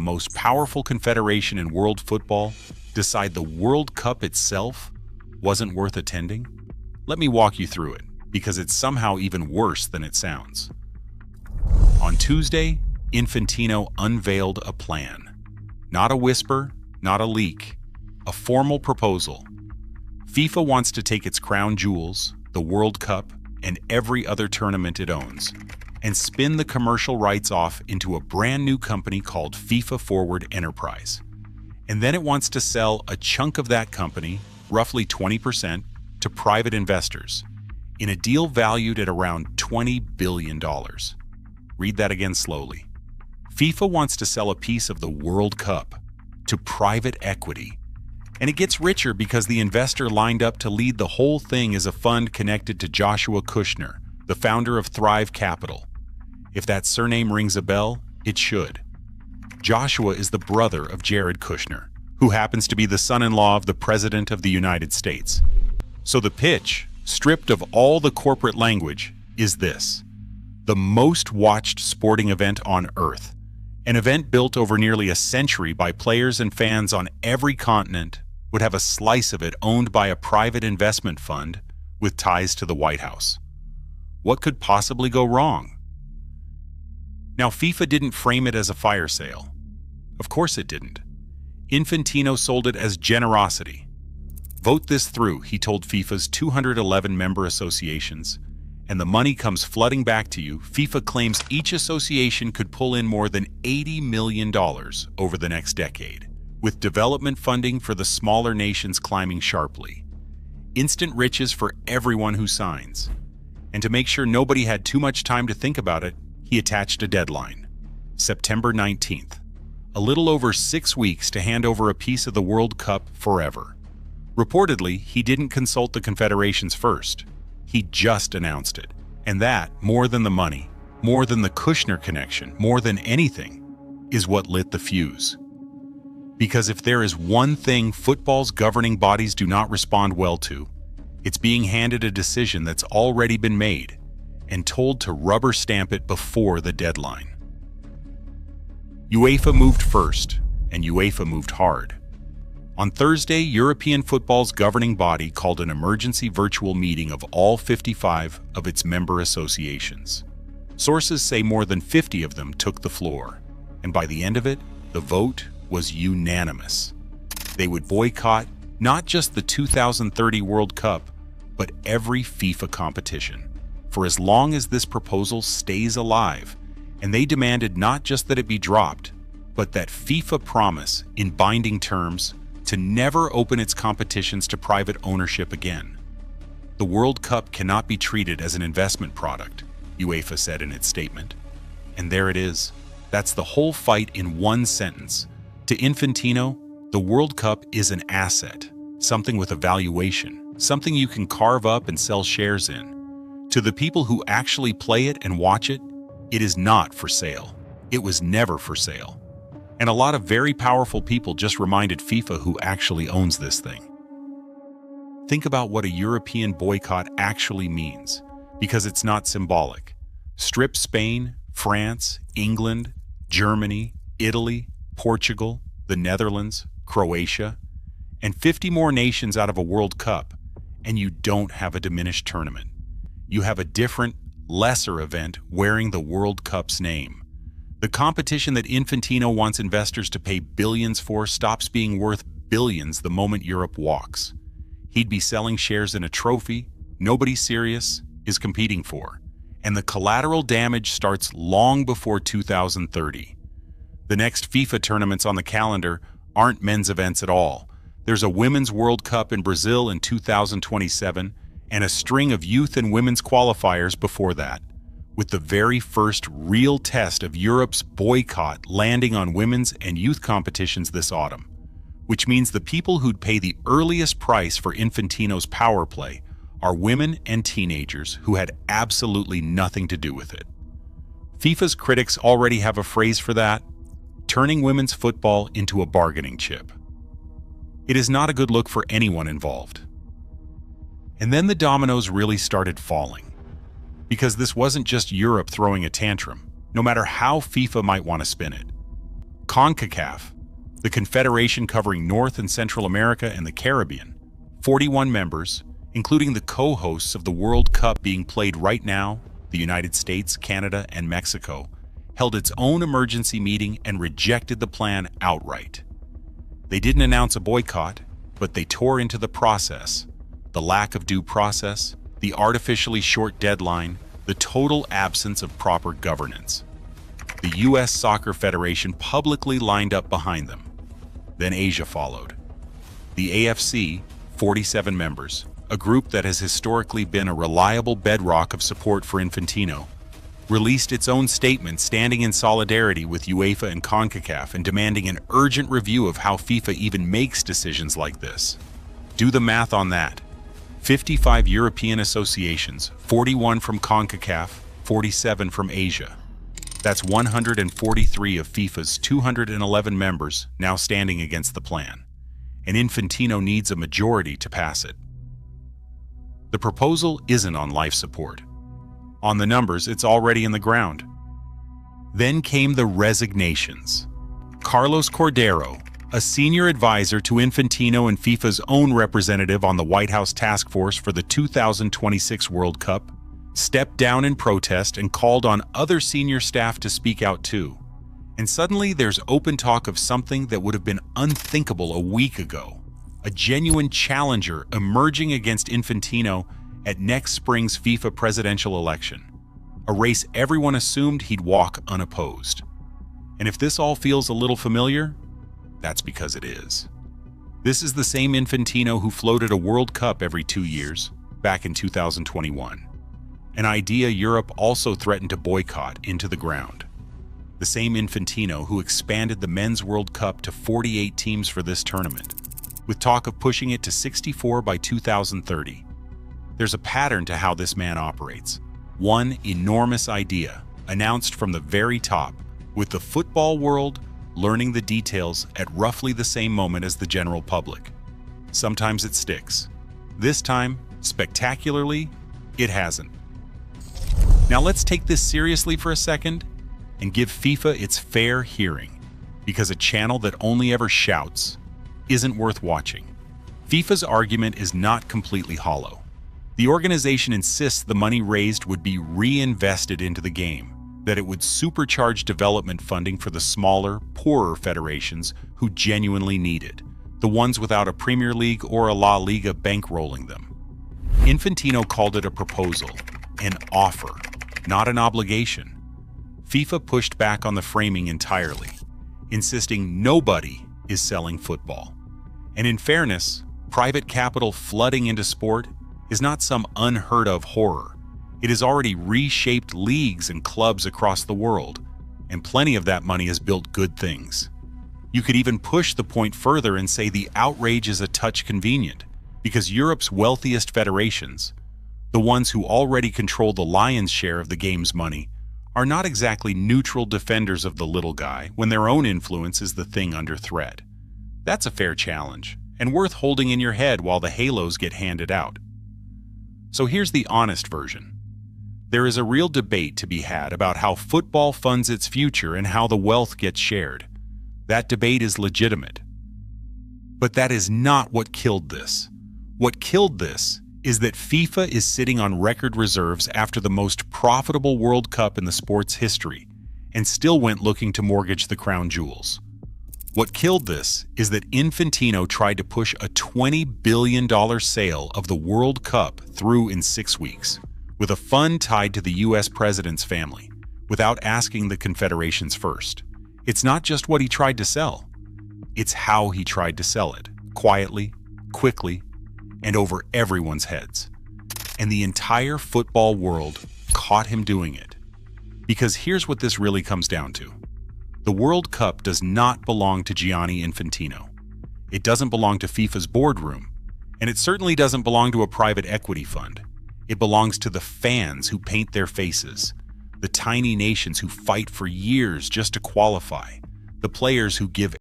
most powerful confederation in world football decide the World Cup itself wasn't worth attending? Let me walk you through it, because it's somehow even worse than it sounds. On Tuesday, Infantino unveiled a plan. Not a whisper, not a leak, a formal proposal. FIFA wants to take its crown jewels, the World Cup, and every other tournament it owns, and spin the commercial rights off into a brand new company called FIFA Forward Enterprise. And then it wants to sell a chunk of that company, roughly 20%, to private investors, in a deal valued at around $20 billion. Read that again slowly. FIFA wants to sell a piece of the World Cup to private equity. And it gets richer because the investor lined up to lead the whole thing is a fund connected to Joshua Kushner, the founder of Thrive Capital. If that surname rings a bell, it should. Joshua is the brother of Jared Kushner, who happens to be the son-in-law of the President of the United States. So the pitch, stripped of all the corporate language, is this: the most watched sporting event on Earth, an event built over nearly a century by players and fans on every continent, would have a slice of it owned by a private investment fund with ties to the White House. What could possibly go wrong? Now, FIFA didn't frame it as a fire sale. Of course it didn't. Infantino sold it as generosity. Vote this through, he told FIFA's 211 member associations, and the money comes flooding back to you. FIFA claims each association could pull in more than $80 million over the next decade, with development funding for the smaller nations climbing sharply. Instant riches for everyone who signs. And to make sure nobody had too much time to think about it, he attached a deadline: September 19th. A little over 6 weeks to hand over a piece of the World Cup forever. Reportedly, he didn't consult the confederations first. He just announced it. And that, more than the money, more than the Kushner connection, more than anything, is what lit the fuse. Because if there is one thing football's governing bodies do not respond well to, it's being handed a decision that's already been made and told to rubber stamp it before the deadline. UEFA moved first, and UEFA moved hard. On Thursday, European football's governing body called an emergency virtual meeting of all 55 of its member associations. Sources say more than 50 of them took the floor, and by the end of it, the vote was unanimous. They would boycott not just the 2030 World Cup, but every FIFA competition, for as long as this proposal stays alive, and they demanded not just that it be dropped, but that FIFA promise, in binding terms, to never open its competitions to private ownership again. The World Cup cannot be treated as an investment product, UEFA said in its statement. And there it is. That's the whole fight in one sentence. To Infantino, the World Cup is an asset, something with a valuation, something you can carve up and sell shares in. To the people who actually play it and watch it, it is not for sale. It was never for sale. And a lot of very powerful people just reminded FIFA who actually owns this thing. Think about what a European boycott actually means, because it's not symbolic. Strip Spain, France, England, Germany, Italy, Portugal, the Netherlands, Croatia, and 50 more nations out of a World Cup, and you don't have a diminished tournament. You have a different, lesser event wearing the World Cup's name. The competition that Infantino wants investors to pay billions for stops being worth billions the moment Europe walks. He'd be selling shares in a trophy nobody serious is competing for, and the collateral damage starts long before 2030. The next FIFA tournaments on the calendar aren't men's events at all. There's a Women's World Cup in Brazil in 2027, and a string of youth and women's qualifiers before that, with the very first real test of Europe's boycott landing on women's and youth competitions this autumn, which means the people who'd pay the earliest price for Infantino's power play are women and teenagers who had absolutely nothing to do with it. FIFA's critics already have a phrase for that: turning women's football into a bargaining chip. It is not a good look for anyone involved. And then the dominoes really started falling. Because this wasn't just Europe throwing a tantrum, no matter how FIFA might want to spin it. CONCACAF, the confederation covering North and Central America and the Caribbean, 41 members, including the co-hosts of the World Cup being played right now, the United States, Canada, and Mexico, held its own emergency meeting and rejected the plan outright. They didn't announce a boycott, but they tore into the process. The lack of due process, the artificially short deadline, the total absence of proper governance. The U.S. Soccer Federation publicly lined up behind them. Then Asia followed. The AFC, 47 members, a group that has historically been a reliable bedrock of support for Infantino, released its own statement standing in solidarity with UEFA and CONCACAF and demanding an urgent review of how FIFA even makes decisions like this. Do the math on that. 55 European associations, 41 from CONCACAF, 47 from Asia. That's 143 of FIFA's 211 members now standing against the plan. And Infantino needs a majority to pass it. The proposal isn't on life support. On the numbers, it's already in the ground. Then came the resignations. Carlos Cordero, a senior advisor to Infantino and FIFA's own representative on the White House task force for the 2026 World Cup, stepped down in protest and called on other senior staff to speak out too. And suddenly there's open talk of something that would have been unthinkable a week ago. A genuine challenger emerging against Infantino at next spring's FIFA presidential election, a race everyone assumed he'd walk unopposed. And if this all feels a little familiar, that's because it is. This is the same Infantino who floated a World Cup every 2 years, back in 2021. An idea Europe also threatened to boycott into the ground. The same Infantino who expanded the Men's World Cup to 48 teams for this tournament, with talk of pushing it to 64 by 2030. There's a pattern to how this man operates. One enormous idea, announced from the very top, with the football world learning the details at roughly the same moment as the general public. Sometimes it sticks. This time, spectacularly, it hasn't. Now let's take this seriously for a second and give FIFA its fair hearing, because a channel that only ever shouts isn't worth watching. FIFA's argument is not completely hollow. The organization insists the money raised would be reinvested into the game, that it would supercharge development funding for the smaller, poorer federations who genuinely need it, the ones without a Premier League or a La Liga bankrolling them. Infantino called it a proposal, an offer, not an obligation. FIFA pushed back on the framing entirely, insisting nobody is selling football. And in fairness, private capital flooding into sport is not some unheard of horror. It has already reshaped leagues and clubs across the world, and plenty of that money has built good things. You could even push the point further and say the outrage is a touch convenient, because Europe's wealthiest federations, the ones who already control the lion's share of the game's money, are not exactly neutral defenders of the little guy when their own influence is the thing under threat. That's a fair challenge, and worth holding in your head while the halos get handed out. So here's the honest version. There is a real debate to be had about how football funds its future and how the wealth gets shared. That debate is legitimate. But that is not what killed this. What killed this is that FIFA is sitting on record reserves after the most profitable World Cup in the sport's history, and still went looking to mortgage the crown jewels. What killed this is that Infantino tried to push a $20 billion sale of the World Cup through in 6 weeks, with a fund tied to the US president's family, without asking the confederations first. It's not just what he tried to sell, it's how he tried to sell it, quietly, quickly, and over everyone's heads. And the entire football world caught him doing it. Because here's what this really comes down to. The World Cup does not belong to Gianni Infantino. It doesn't belong to FIFA's boardroom, and it certainly doesn't belong to a private equity fund. It belongs to the fans who paint their faces, the tiny nations who fight for years just to qualify, the players who give